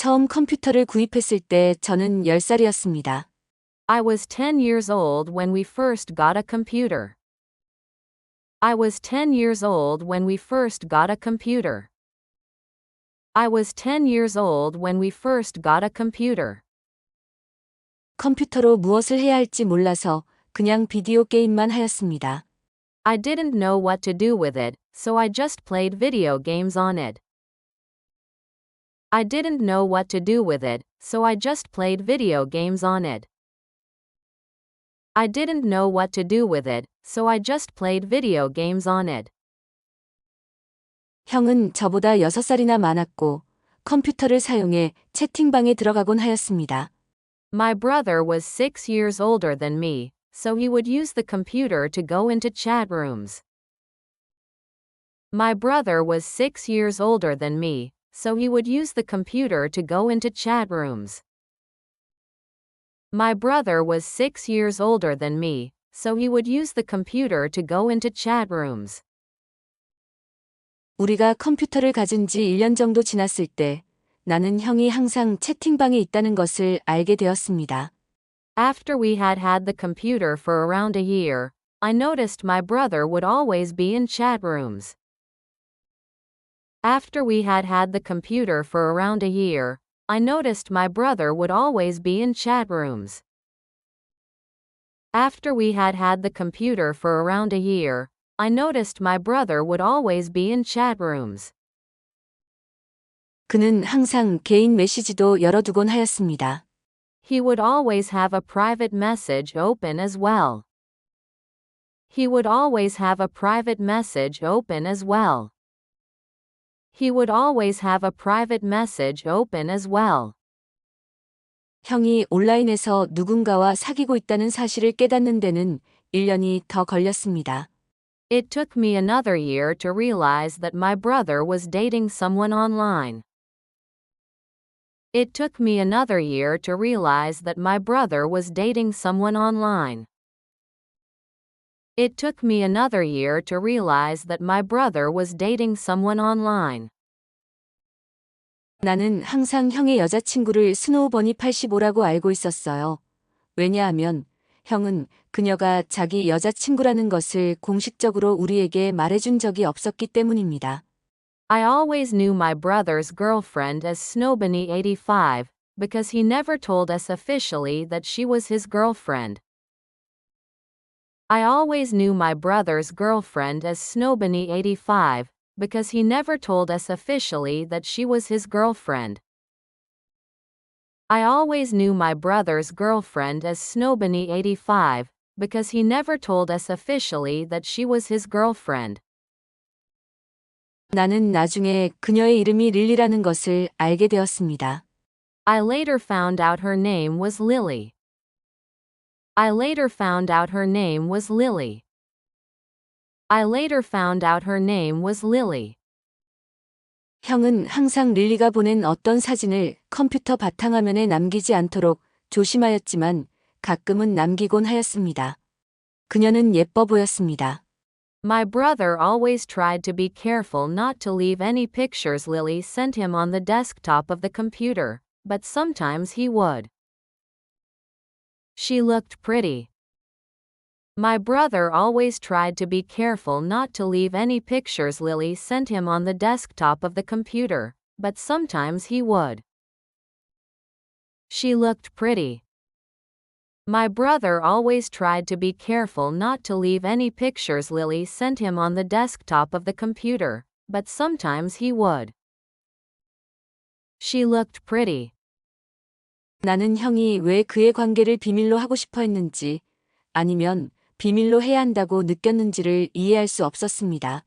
처음 컴퓨터를 구입했을 때 저는 10살이었습니다. I was 10 years old when we first got a computer. I was 10 years old when we first got a computer. I was 10 years old when we first got a computer. 컴퓨터로 무엇을 해야 할지 몰라서 그냥 비디오 게임만 하였습니다. I didn't know what to do with it, so I just played video games on it. I didn't know what to do with it, so I just played video games on it. I didn't know what to do with it, so I just played video games on it. 형은 저보다 6살이나 많았고 컴퓨터를 사용해 채팅방에 들어가곤 하였습니다. My brother was 6 years older than me, so he would use the computer to go into chat rooms. My brother was 6 years older than me, so he would use the computer to go into chat rooms. My brother was 6 years older than me, so he would use the computer to go into chat rooms. 우리가 컴퓨터를 가진 지 1년 정도 지났을 때 나는 형이 항상 채팅방에 있다는 것을 알게 되었습니다. After we had had the computer for around a year, I noticed my brother would always be in chat rooms. After we had had the computer for around a year, I noticed my brother would always be in chat rooms. After we had had the computer for around a year, I noticed my brother would always be in chat rooms. 그는 항상 개인 메시지도 열어두곤 하였습니다. He would always have a private message open as well. He would always have a private message open as well. He would always have a private message open as well. 형이 온라인에서 누군가와 사귀고 있다는 사실을 깨닫는 데는 1년이 더 걸렸습니다. It took me another year to realize that my brother was dating someone online. It took me another year to realize that my brother was dating someone online. It took me another year to realize that my brother was dating someone online. 나는 항상 형의 여자친구를 스노우버니 85라고 알고 있었어요. 왜냐하면 형은 그녀가 자기 여자친구라는 것을 공식적으로 우리에게 말해준 적이 없었기 때문입니다. I always knew my brother's girlfriend as Snowbunny85, because he never told us officially that she was his girlfriend. I always knew my brother's girlfriend as Snowbunny85, because he never told us officially that she was his girlfriend. I always knew my brother's girlfriend as Snowbunny85, because he never told us officially that she was his girlfriend. 나는 나중에 그녀의 이름이 릴리라는 것을 알게 되었습니다. I later found out her name was Lily. I later found out her name was Lily. I later found out her name was Lily. 형은 항상 릴리가 보낸 어떤 사진을 컴퓨터 바탕화면에 남기지 않도록 조심하였지만 가끔은 남기곤 하였습니다. 그녀는 예뻐 보였습니다. My brother always tried to be careful not to leave any pictures Lily sent him on the desktop of the computer, but sometimes he would. She looked pretty. My brother always tried to be careful not to leave any pictures Lily sent him on the desktop of the computer, but sometimes he would. She looked pretty. My brother always tried to be careful not to leave any pictures Lily sent him on the desktop of the computer, but sometimes he would. She looked pretty. 나는 형이 왜 그의 관계를 비밀로 하고 싶어 했는지 아니면 비밀로 해야 한다고 느꼈는지를 이해할 수 없었습니다.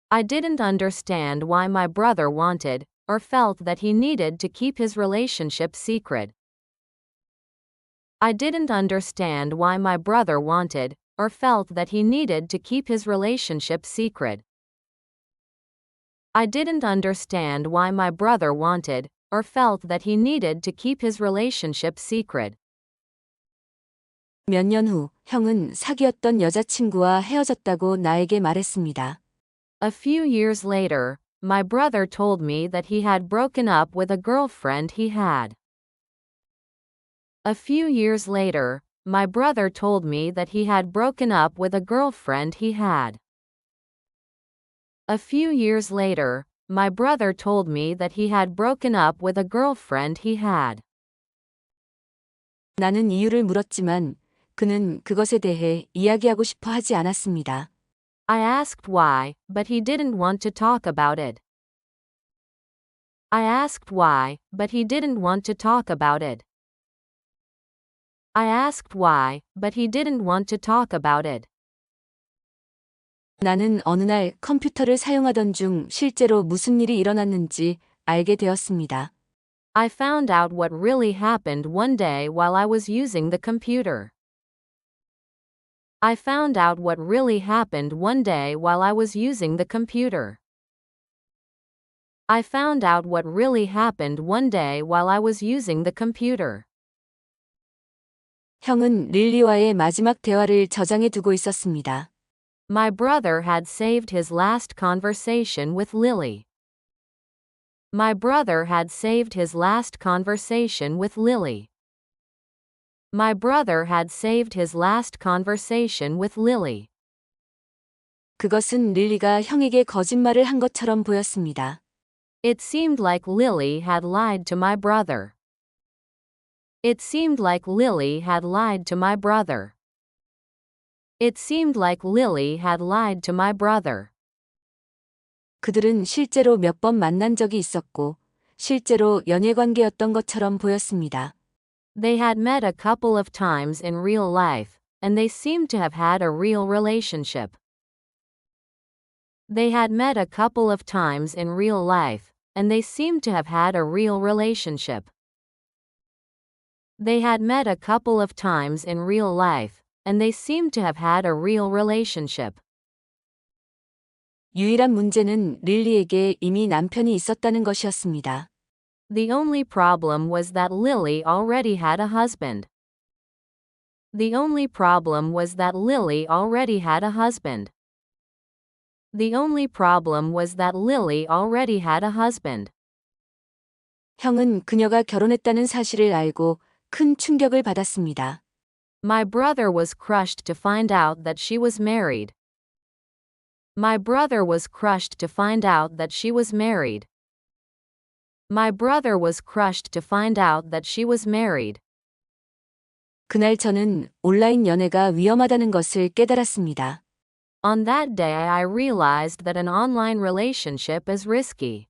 I didn't understand why my brother wanted, or felt that he needed to keep his relationship secret. I didn't understand why my brother wanted, or felt that he needed to keep his relationship secret. I didn't understand why my brother wanted, or felt that he needed to keep his relationship secret. 몇 년 후, 형은 사귀었던 여자친구와 헤어졌다고 나에게 말했습니다. A few years later, my brother told me that he had broken up with a girlfriend he had. A few years later, my brother told me that he had broken up with a girlfriend he had. A few years later, my brother told me that he had broken up with a girlfriend he had. 나는 이유를 물었지만 그는 그것에 대해 이야기하고 싶어 하지 않았습니다. I asked why, but he didn't want to talk about it. I asked why, but he didn't want to talk about it. I asked why, but he didn't want to talk about it. 나는 어느 날 컴퓨터를 사용하던 중 실제로 무슨 일이 일어났는지 알게 되었습니다. I found out what really happened one day while I was using the computer. I found out what really happened one day while I was using the computer. I found out what really happened one day while I was using the computer. 형은 릴리와의 마지막 대화를 저장해 두고 있었습니다. My brother had saved his last conversation with Lily. My brother had saved his last conversation with Lily. My brother had saved his last conversation with Lily. 그것은 릴리가 형에게 거짓말을 한 것처럼 보였습니다. It seemed like Lily had lied to my brother. It seemed like Lily had lied to my brother. It seemed like Lily had lied to my brother. 그들은 실제로 몇 번 만난 적이 있었고 실제로 연애관계였던 것처럼 보였습니다. They had met a couple of times in real life, and they seemed to have had a real relationship. They had met a couple of times in real life, and they seemed to have had a real relationship. They had met a couple of times in real life, and they seemed to have had a real relationship. 유일한 문제는 릴리에게 이미 남편이 있었다는 것이었습니다. The only problem was that Lily already had a husband. The only problem was that Lily already had a husband. The only problem was that Lily already had a husband. 형은 그녀가 결혼했다는 사실을 알고 큰 충격을 받았습니다. My brother was crushed to find out that she was married. My brother was crushed to find out that she was married. My brother was crushed to find out that she was married. 그날 저는 온라인 연애가 위험하다는 것을 깨달았습니다. On that day, I realized that an online relationship is risky.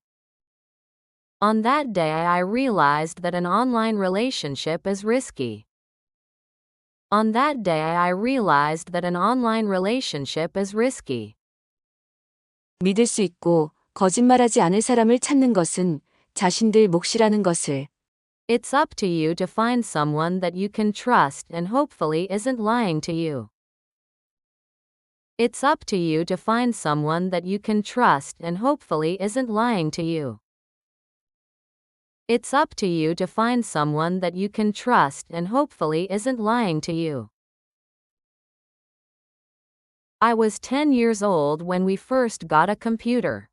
On that day, I realized that an online relationship is risky. On that day, I realized that an online relationship is risky. 믿을 수 있고 거짓말하지 않을 사람을 찾는 것은 자신들 몫이라는 것을. It's up to you to find someone that you can trust and hopefully isn't lying to you. It's up to you to find someone that you can trust and hopefully isn't lying to you. It's up to you to find someone that you can trust and hopefully isn't lying to you. I was 10 years old when we first got a computer.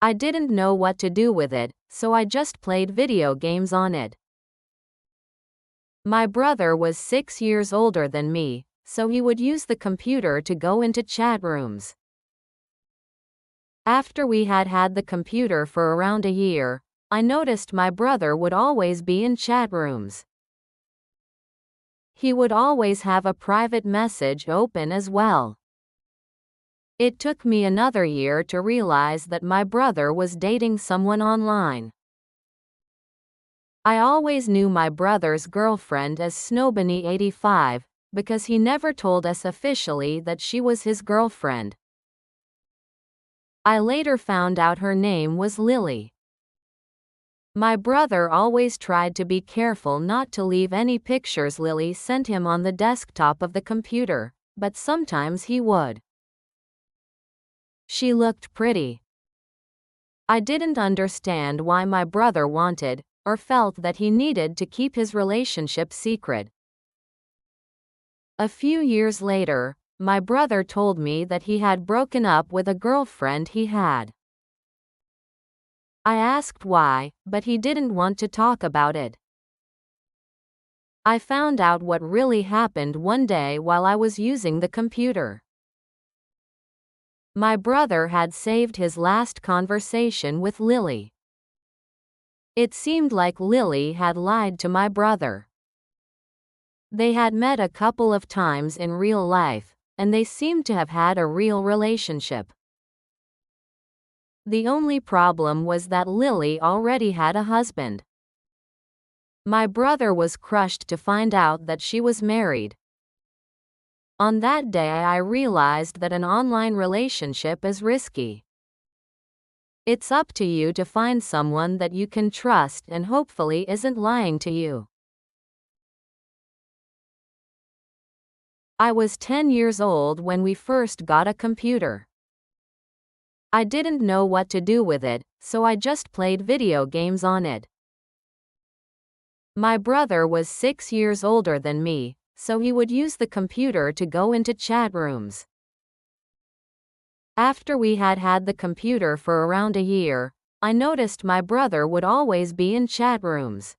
I didn't know what to do with it, so I just played video games on it. My brother was 6 years older than me, so he would use the computer to go into chat rooms. After we had had the computer for around a year, I noticed my brother would always be in chat rooms. He would always have a private message open as well. It took me another year to realize that my brother was dating someone online. I always knew my brother's girlfriend as Snowbunny85, because he never told us officially that she was his girlfriend. I later found out her name was Lily. My brother always tried to be careful not to leave any pictures Lily sent him on the desktop of the computer, but sometimes he would. She looked pretty. I didn't understand why my brother wanted, or felt that he needed to keep his relationship secret. A few years later, my brother told me that he had broken up with a girlfriend he had. I asked why, but he didn't want to talk about it. I found out what really happened one day while I was using the computer. My brother had saved his last conversation with Lily. It seemed like Lily had lied to my brother. They had met a couple of times in real life, and they seemed to have had a real relationship. The only problem was that Lily already had a husband. My brother was crushed to find out that she was married. On that day, I realized that an online relationship is risky. It's up to you to find someone that you can trust and hopefully isn't lying to you. I was 10 years old when we first got a computer. I didn't know what to do with it, so I just played video games on it. My brother was 6 years older than me, so he would use the computer to go into chat rooms. After we had had the computer for around a year, I noticed my brother would always be in chat rooms.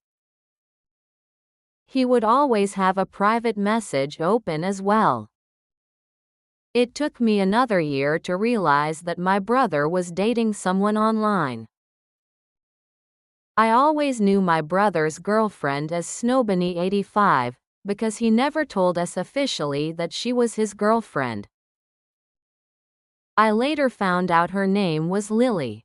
He would always have a private message open as well. It took me another year to realize that my brother was dating someone online. I always knew my brother's girlfriend as Snowbunny85 because he never told us officially that she was his girlfriend. I later found out her name was Lily.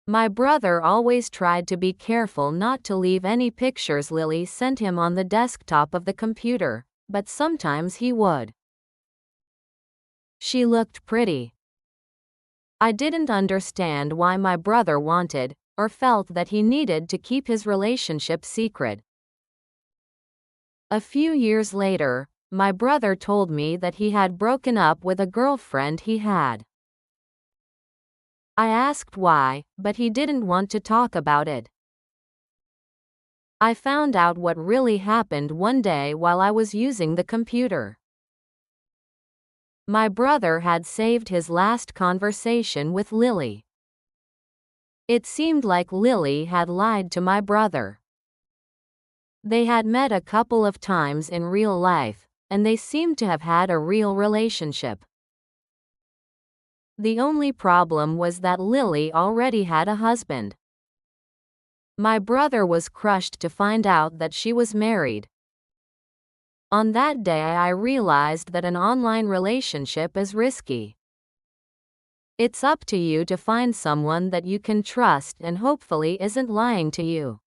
My brother always tried to be careful not to leave any pictures Lily sent him on the desktop of the computer, but sometimes he would. She looked pretty. I didn't understand why my brother wanted, or felt that he needed to keep his relationship secret. A few years later, my brother told me that he had broken up with a girlfriend he had. I asked why, but he didn't want to talk about it. I found out what really happened one day while I was using the computer. My brother had saved his last conversation with Lily. It seemed like Lily had lied to my brother. They had met a couple of times in real life, and they seemed to have had a real relationship. The only problem was that Lily already had a husband. My brother was crushed to find out that she was married. On that day, I realized that an online relationship is risky. It's up to you to find someone that you can trust and hopefully isn't lying to you.